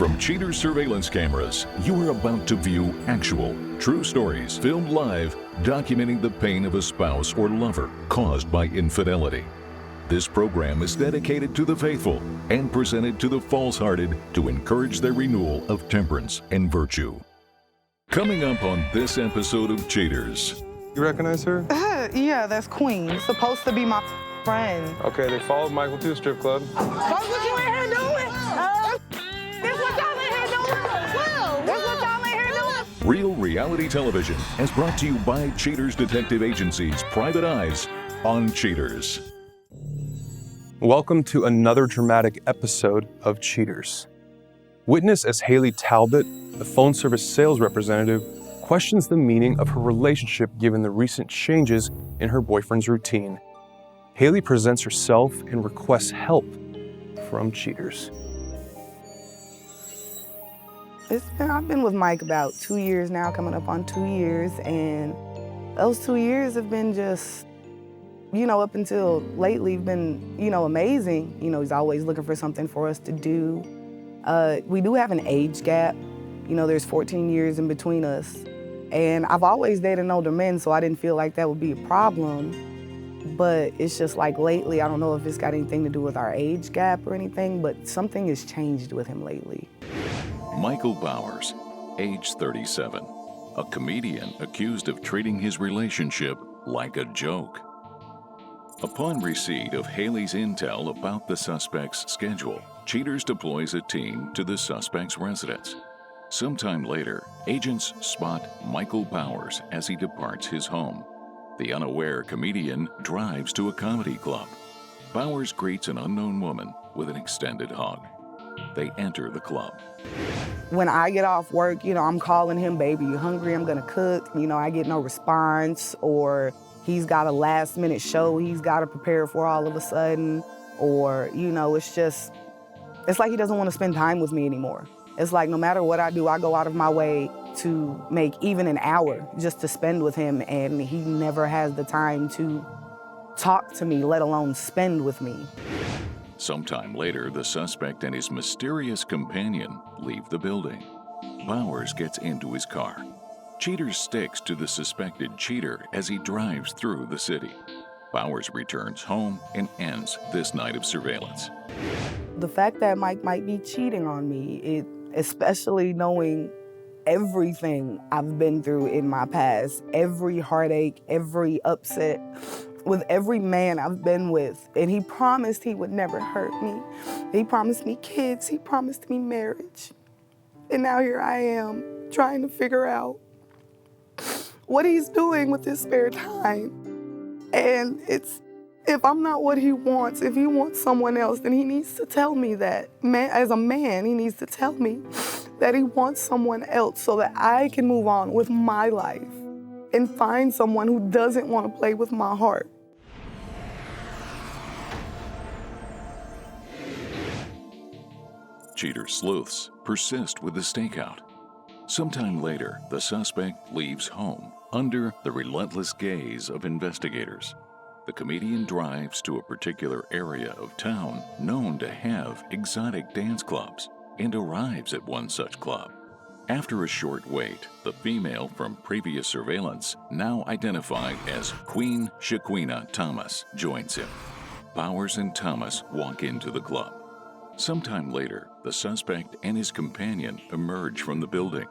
From Cheaters surveillance cameras, you are about to view actual, true stories filmed live, documenting the pain of a spouse or lover caused by infidelity. This program is dedicated to the faithful and presented to the false-hearted to encourage their renewal of temperance and virtue. Coming up on this episode of Cheaters. You recognize her? Yeah, that's Queen. Supposed to be my friend. Okay, they followed Michael to the strip club. That's what you in here doing? This what y'all in here doing? Well, this what y'all in here doing? Real reality television is brought to you by Cheaters Detective Agency's Private Eyes on Cheaters. Welcome to another dramatic episode of Cheaters. Witness as Hailey Talbot, the phone service sales representative, questions the meaning of her relationship given the recent changes in her boyfriend's routine. Hailey presents herself and requests help from Cheaters. I've been with Mike about 2 years now, coming up on 2 years, and those 2 years have been just, up until lately, been, amazing. He's always looking for something for us to do. We do have an age gap. There's 14 years in between us. And I've always dated older men, so I didn't feel like that would be a problem. But it's just like lately, I don't know if it's got anything to do with our age gap or anything, but something has changed with him lately. Michael Bowers, age 37, a comedian accused of treating his relationship like a joke. Upon receipt of Hailey's intel about the suspect's schedule, Cheaters deploys a team to the suspect's residence. Sometime later, agents spot Michael Bowers as he departs his home. The unaware comedian drives to a comedy club. Bowers greets an unknown woman with an extended hug. They enter the club. When I get off work, I'm calling him, baby, you hungry? I'm gonna cook. I get no response, or he's got a last minute show he's gotta prepare for all of a sudden, or, it's like he doesn't wanna spend time with me anymore. It's like no matter what I do, I go out of my way to make even an hour just to spend with him, and he never has the time to talk to me, let alone spend with me. Sometime later, the suspect and his mysterious companion leave the building. Bowers gets into his car. Cheaters sticks to the suspected cheater as he drives through the city. Bowers returns home and ends this night of surveillance. The fact that Mike might be cheating on me, especially knowing everything I've been through in my past, every heartache, every upset, with every man I've been with, and he promised he would never hurt me. He promised me kids, he promised me marriage. And now here I am, trying to figure out what he's doing with his spare time. And if I'm not what he wants, if he wants someone else, then he needs to tell me that. As a man, he needs to tell me that he wants someone else so that I can move on with my life and find someone who doesn't want to play with my heart. Cheater sleuths persist with the stakeout. Sometime later, the suspect leaves home under the relentless gaze of investigators. The comedian drives to a particular area of town known to have exotic dance clubs and arrives at one such club. After a short wait, the female from previous surveillance, now identified as Queen Shaquina Thomas, joins him. Bowers and Thomas walk into the club. Sometime later, the suspect and his companion emerge from the building.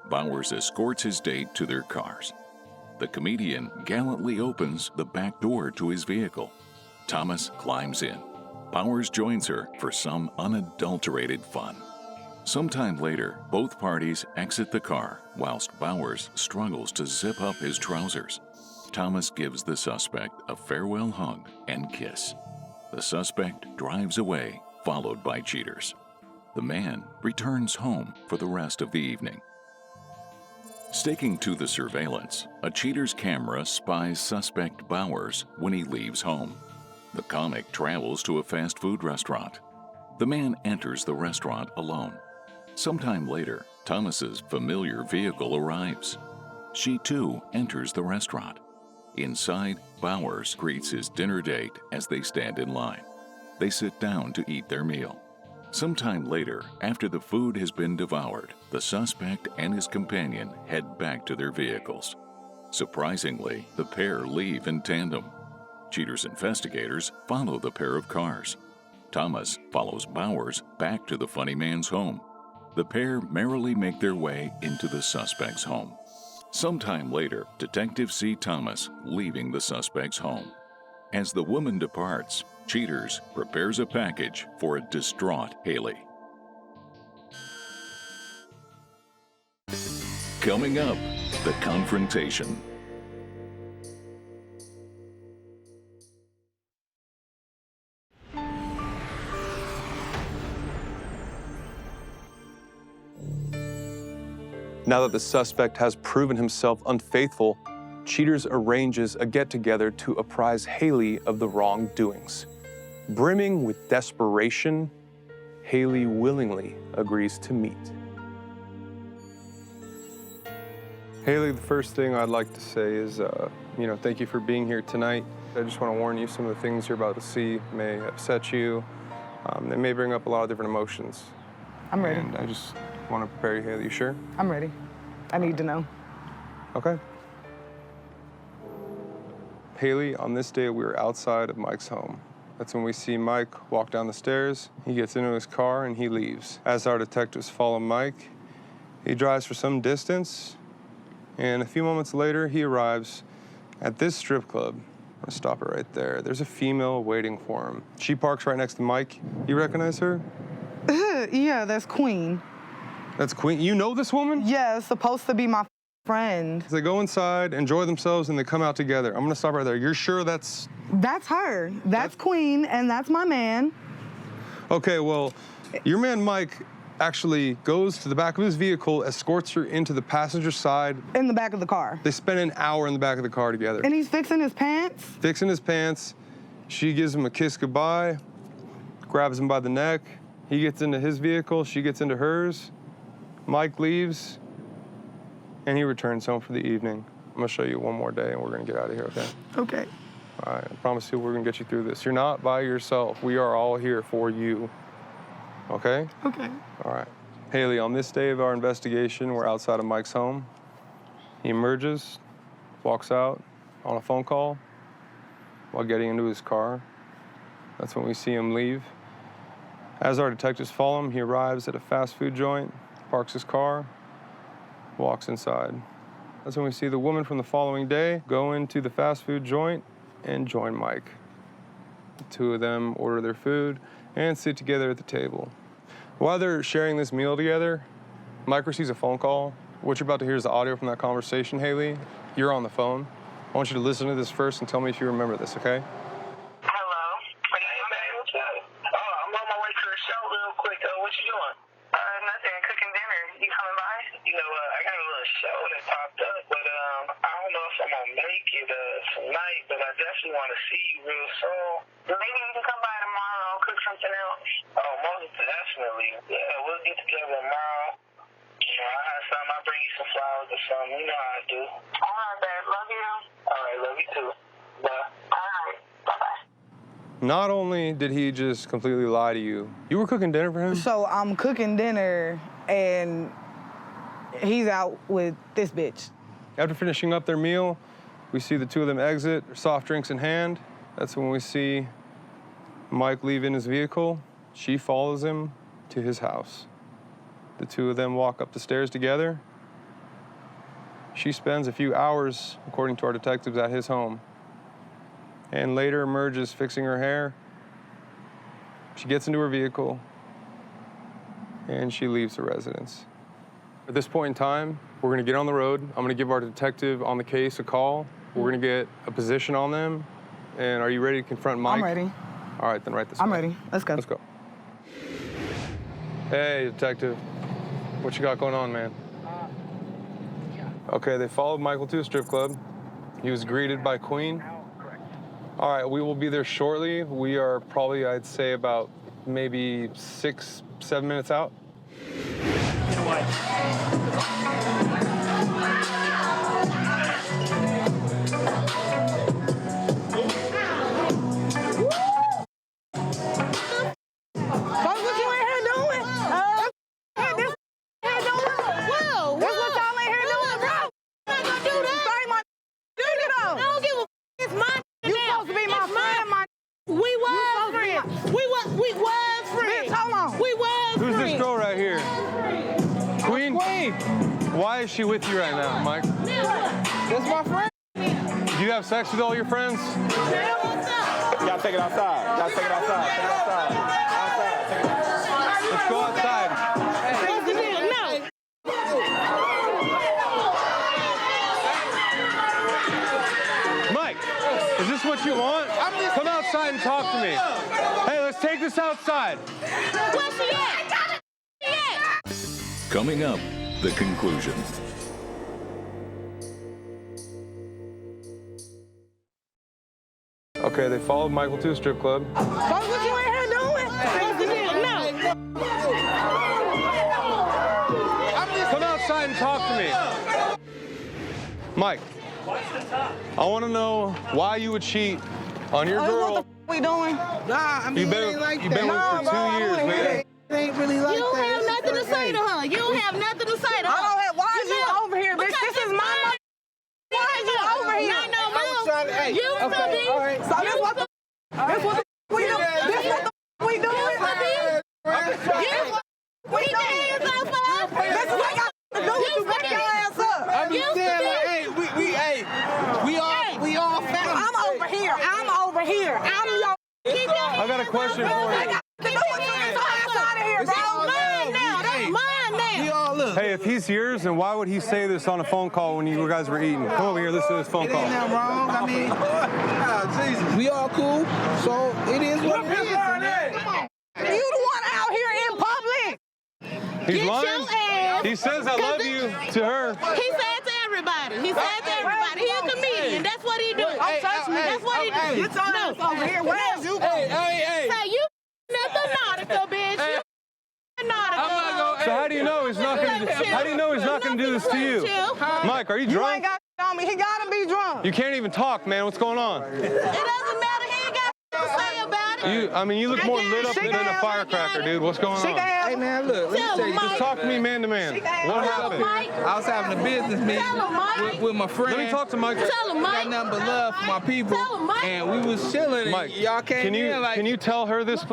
Bowers escorts his date to their cars. The comedian gallantly opens the back door to his vehicle. Thomas climbs in. Bowers joins her for some unadulterated fun. Sometime later, both parties exit the car whilst Bowers struggles to zip up his trousers. Thomas gives the suspect a farewell hug and kiss. The suspect drives away, followed by Cheaters. The man returns home for the rest of the evening. Sticking to the surveillance, a Cheater's camera spies suspect Bowers when he leaves home. The comic travels to a fast food restaurant. The man enters the restaurant alone. Sometime later, Thomas's familiar vehicle arrives. She too enters the restaurant. Inside, Bowers greets his dinner date as they stand in line. They sit down to eat their meal. Sometime later, after the food has been devoured, the suspect and his companion head back to their vehicles. Surprisingly, the pair leave in tandem. Cheaters investigators follow the pair of cars. Thomas follows Bowers back to the funny man's home. The pair merrily make their way into the suspect's home. Sometime later, detectives see Thomas leaving the suspect's home. As the woman departs, Cheaters prepares a package for a distraught Hailey. Coming up, the confrontation. Now that the suspect has proven himself unfaithful, Cheaters arranges a get-together to apprise Hailey of the wrongdoings. Brimming with desperation, Hailey willingly agrees to meet. Hailey, the first thing I'd like to say is, thank you for being here tonight. I just want to warn you, some of the things you're about to see may upset you. They may bring up a lot of different emotions. I'm ready. And I just want to prepare you, Hailey. You sure? I'm ready. I need to know. Okay. Hailey, on this day, we were outside of Mike's home. That's when we see Mike walk down the stairs. He gets into his car and he leaves. As our detectives follow Mike, he drives for some distance, and a few moments later, he arrives at this strip club. I'm gonna stop it right there. There's a female waiting for him. She parks right next to Mike. You recognize her? Yeah, that's Queen. That's Queen. You know this woman? Yeah, it's supposed to be my friend. They go inside, enjoy themselves, and they come out together. I'm gonna stop right there. You're sure that's... That's her. That's Queen, and that's my man. Okay, well, your man Mike actually goes to the back of his vehicle, escorts her into the passenger side. In the back of the car. They spend an hour in the back of the car together. And he's fixing his pants? Fixing his pants. She gives him a kiss goodbye, grabs him by the neck. He gets into his vehicle, she gets into hers. Mike leaves, and he returns home for the evening. I'm gonna show you one more day, and we're gonna get out of here, okay? Okay. All right, I promise you we're gonna get you through this. You're not by yourself. We are all here for you, okay? Okay. All right. Hailey, on this day of our investigation, we're outside of Mike's home. He emerges, walks out on a phone call while getting into his car. That's when we see him leave. As our detectives follow him, he arrives at a fast food joint, parks his car, walks inside. That's when we see the woman from the following day go into the fast food joint and join Mike. The two of them order their food and sit together at the table. While they're sharing this meal together, Mike receives a phone call. What you're about to hear is the audio from that conversation, Hailey. You're on the phone. I want you to listen to this first and tell me if you remember this, okay? Hello. Hey, man, what's up? Oh, I'm on my way to the show real quick. What you doing? Nothing. Cooking dinner. You coming by? I got a little show that popped up, but I don't know if I'm gonna make it tonight, but I definitely want to see you real soon. Maybe you can come by tomorrow, cook something else. Oh, most definitely. Yeah, we'll get together tomorrow. I have something. I'll bring you some flowers or something. You know how I do. All right, babe. Love you. All right, love you too. Bye. All right. Bye-bye. Not only did he just completely lie to you, you were cooking dinner for him? So I'm cooking dinner, and he's out with this bitch. After finishing up their meal, we see the two of them exit, soft drinks in hand. That's when we see Mike leave in his vehicle. She follows him to his house. The two of them walk up the stairs together. She spends a few hours, according to our detectives, at his home, and later emerges fixing her hair. She gets into her vehicle, and she leaves the residence. At this point in time, we're gonna get on the road. I'm gonna give our detective on the case a call. We're gonna get a position on them. And are you ready to confront Mike? I'm ready. All right, then right this way. I'm ready. Let's go. Let's go. Hey, detective. What you got going on, man? Okay, they followed Michael to a strip club. He was greeted by Queen. Correct. All right, we will be there shortly. We are probably, I'd say, about maybe 6, 7 minutes out. You know what? What you in here Why is she with you right now, Mike? That's my friend. Do you have sex with all your friends? Y'all take it outside. Y'all take it outside. Take it outside. Outside. Take it outside. Let's go outside. Mike, is this what you want? Come outside and talk to me. Hey, let's take this outside. Where's she at? Coming up, the conclusion. Okay, they followed Michael to a strip club. What you in here doing? Come outside and talk to me. Mike, I want to know why you would cheat on your girl. What the we doing? Nah, I mean, You've been with her for 2 years, man. It ain't really like You don't that. have nothing to say to her. You don't have nothing to say to her. I don't have. Why is you over here, bitch? This is my mother. Why is you over here? Not no more. Hey, You okay, study. all right. So this what the we doing? This what the we doing? We can hands up for her. This is what y'all do. You back your ass up. I'm just saying, like, hey, we all family. I'm over here. I'm over here. I'm your. I got a question for you. Hey, if he's yours, then why would he say this on a phone call when you guys were eating? Come over here, listen to this phone It call. ain't nothing wrong. I mean, Jesus. We all cool, so it is what it is. Come on. You the one out here in public. He's Get lying? your ass. He says I love you to her. He said to everybody. He said to everybody. He a comedian. That's what he do. Hey, That's what he do. Get your ass over here. Where's you? Hey. Say you nothing nautical, bitch. You nautical. So how do you know he's not gonna? How do you know he's not gonna do this to you? Mike, are you You drunk? ain't got on me. He gotta be drunk. You can't even talk, man. What's going on? It doesn't matter. He ain't got to say about it. You look more lit up than a firecracker, dude. What's going She can on? have. Hey, man, look. Let me tell you. Just talk to me man to man. What happened? Mike. I was having a business meeting Tell him, Mike. with my friend. Let me talk to Mike. Tell him, I got Mike. nothing but love for my people. Tell him, Mike. And we was chilling. Mike, and y'all came in like. can you tell her this?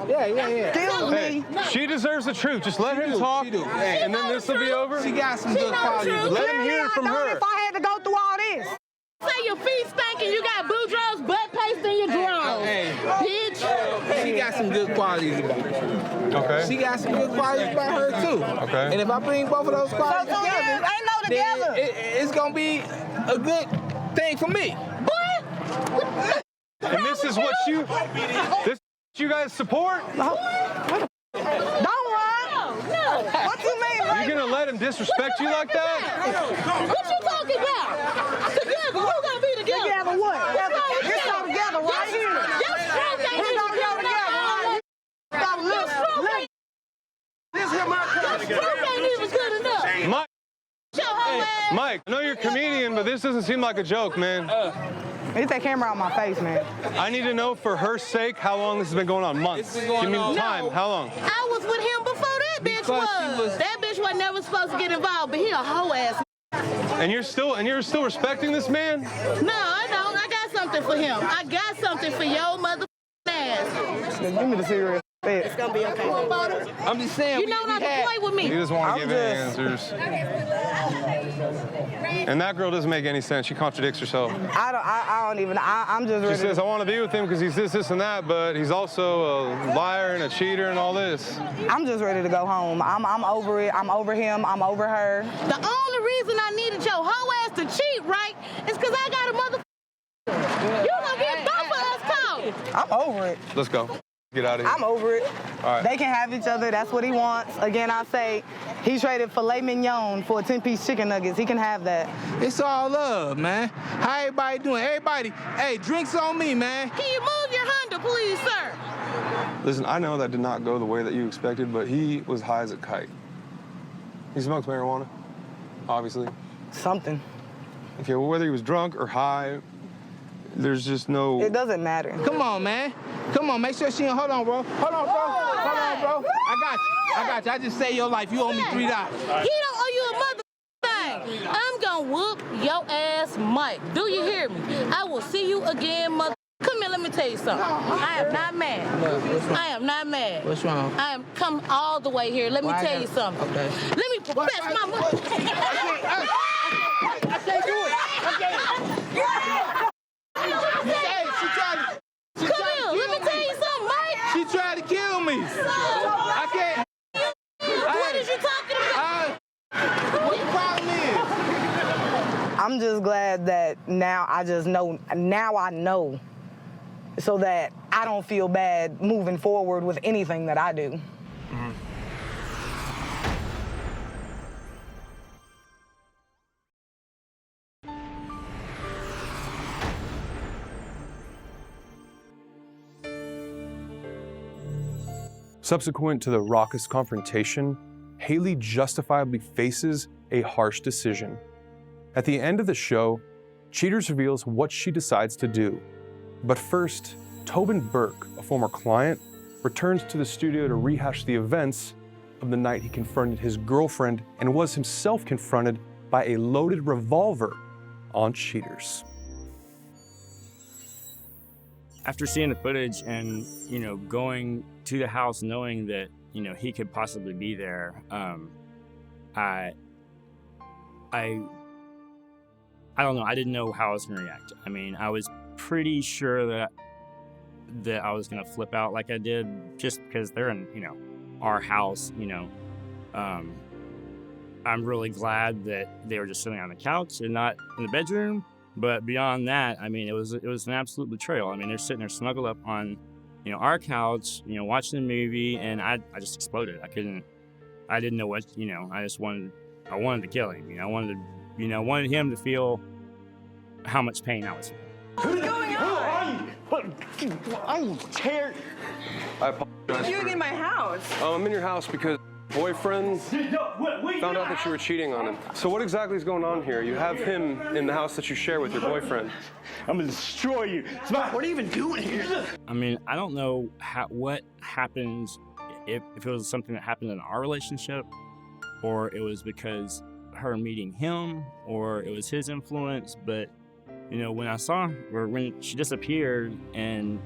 Yeah. Excuse Hey, me. she deserves the truth. Just let him do, talk, she do. and then this will be over. She got some She good know the qualities. truth. Let him hear it from Clearly, I don't her. if I had to go through all this. Say your feet stinking. You got Boudreaux's butt paste in your drawers. Hey. Bitch. She got some good qualities about her. Okay. She got some good qualities about her too. Okay. And if I bring both of those qualities So, together, ain't no then together. it's gonna be a good thing for me. What? And this is what you guys support? Don't run. No. What you mean? You're gonna let him disrespect you like that? What you talking about? Together. Who gonna be together? Together what? Let's go together right here. Your stroke ain't Let's even go good together enough. right here. Stop, look. Your stroke ain't even good enough. Mike, Your whole ass. Mike, I know you're a comedian, but this doesn't seem like a joke, man. Get that camera out my face, man. I need to know for her sake how long this has been going on. Months. It's been going Give me the on. time. No. How long? I was with him before that bitch Because she was- That bitch was never supposed to get involved, but he a hoe ass. And you're still respecting this man? No, I don't. I got something for him. I got something for your mother ass. Give me the cigarette. It's gonna be okay. I'm just saying. You know not to play with He me. doesn't want to I'm give any answers. And that girl doesn't make any sense. She contradicts herself. I'm just She ready. says, I want to be with him because he's this, and that, but he's also a liar and a cheater and all this. I'm just ready to go home. I'm over it. I'm over him. I'm over her. The only reason I needed your hoe ass to cheat, right, is because I got a mother. You gonna get both of us caught. I'm over it. Let's go. Get out of here. I'm over it. All right. They can have each other. That's what he wants. Again, I say he traded filet mignon for a 10-piece chicken nuggets. He can have that. It's all love, man. How everybody doing? Everybody, hey, drinks on me, man. Can you move your Honda, please, sir? Listen, I know that did not go the way that you expected, but he was high as a kite. He smokes marijuana, obviously. Something. Okay, well, whether he was drunk or high, there's just no... It doesn't matter. Come on, man. Come on, make sure she. Hold on, bro. Hold on, bro. I got you. I just saved your life. You owe me $3. He don't owe you a mother thing. I'm gonna whoop your ass, Mike. Do you hear me? I will see you again, mother. Come here, let let me tell you something. I am not mad. Look, what's wrong? I am not mad. What's wrong? I am come all the way here. Let me Why tell not? you something. Okay. Let me profess my money. I can't do it. Come here. Let me tell you something, Mike. She tried to kill me. I can't. What is you talking about? What the problem is? I'm just glad that now I know so that I don't feel bad moving forward with anything that I do. Subsequent to the raucous confrontation, Hailey justifiably faces a harsh decision. At the end of the show, Cheaters reveals what she decides to do. But first, Tobyn Burke, a former client, returns to the studio to rehash the events of the night he confronted his girlfriend and was himself confronted by a loaded revolver on Cheaters. After seeing the footage and, going to the house knowing that, he could possibly be there, I don't know. I didn't know how I was going to react. I mean, I was pretty sure that I was going to flip out like I did just because they're in, our house, I'm really glad that they were just sitting on the couch and not in the bedroom. But beyond that, I mean, it was an absolute betrayal. I mean, they're sitting there snuggled up on, our couch, watching the movie, and I just exploded. I didn't know what, I wanted to kill him. I wanted him to feel how much pain I was feeling. What's going on? I'm scared. I apologize. What are you doing in my house? I'm in your house because boyfriend found out that you were cheating on him. So what exactly is going on here? You have him in the house that you share with your boyfriend. I'm gonna destroy you. What are you even doing here? I mean, I don't know what happens if it was something that happened in our relationship, or it was because her meeting him, or it was his influence. But when I saw her, when she disappeared and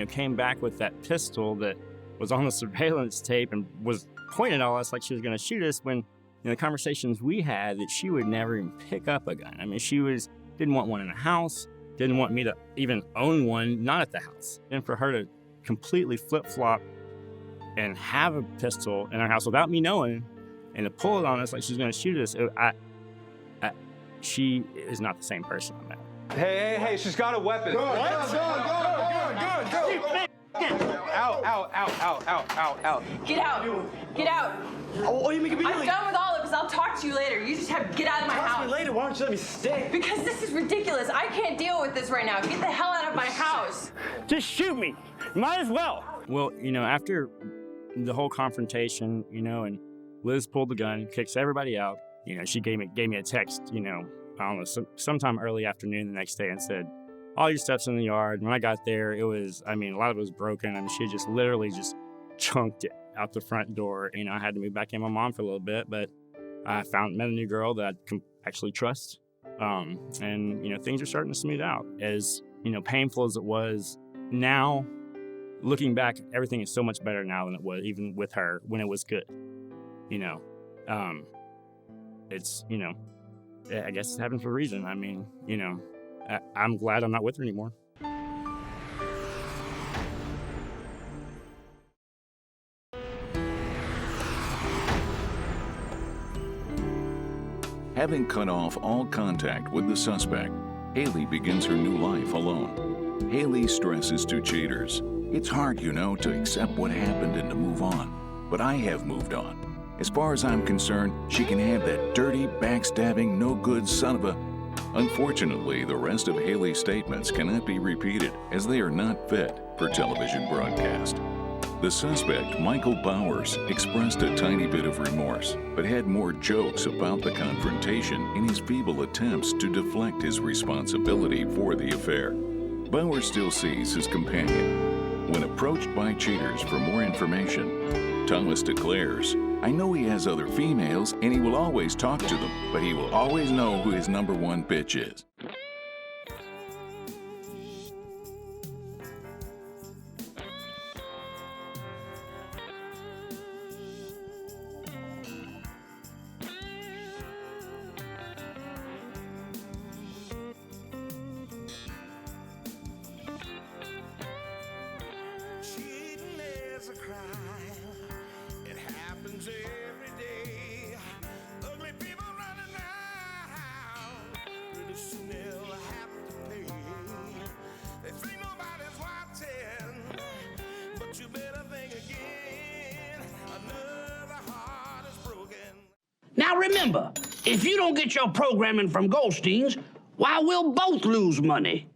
came back with that pistol that was on the surveillance tape and was pointed at us like she was going to shoot us, when the conversations we had that she would never even pick up a gun. I mean, she didn't want one in the house, didn't want me to even own one, not at the house. And for her to completely flip-flop and have a pistol in our house without me knowing and to pull it on us like she was going to shoot us, she is not the same person on that. Hey, she's got a weapon. Go. Out. Get out. Oh, you making me I'm done with all of this. I'll talk to you later. You just have to get out of my Talk house. to me later. Why don't you let me stay? Because this is ridiculous. I can't deal with this right now. Get the hell out of my house. Just shoot me. Might as well. Well, after the whole confrontation, and Liz pulled the gun, kicks everybody out. She gave me a text, I don't know, sometime early afternoon the next day and said, all your stuff's in the yard. When I got there, a lot of it was broken. I mean, she just literally just chunked it out the front door. I had to move back in with my mom for a little bit, but I met a new girl that I can actually trust. And, things are starting to smooth out. As, painful as it was now, looking back, everything is so much better now than it was, even with her, when it was good. It's, I guess it's happened for a reason. I mean, I'm glad I'm not with her anymore. Having cut off all contact with the suspect, Hailey begins her new life alone. Hailey stresses to Cheaters, "It's hard, to accept what happened and to move on. But I have moved on. As far as I'm concerned, she can have that dirty, backstabbing, no-good son of a..." Unfortunately, the rest of Hailey's statements cannot be repeated as they are not fit for television broadcast. The suspect, Michael Bowers, expressed a tiny bit of remorse, but had more jokes about the confrontation in his feeble attempts to deflect his responsibility for the affair. Bowers still sees his companion. When approached by Cheaters for more information, Thomas declares, "I know he has other females and he will always talk to them, but he will always know who his number one bitch is." Now remember, if you don't get your programming from Goldstein's, why, we'll both lose money.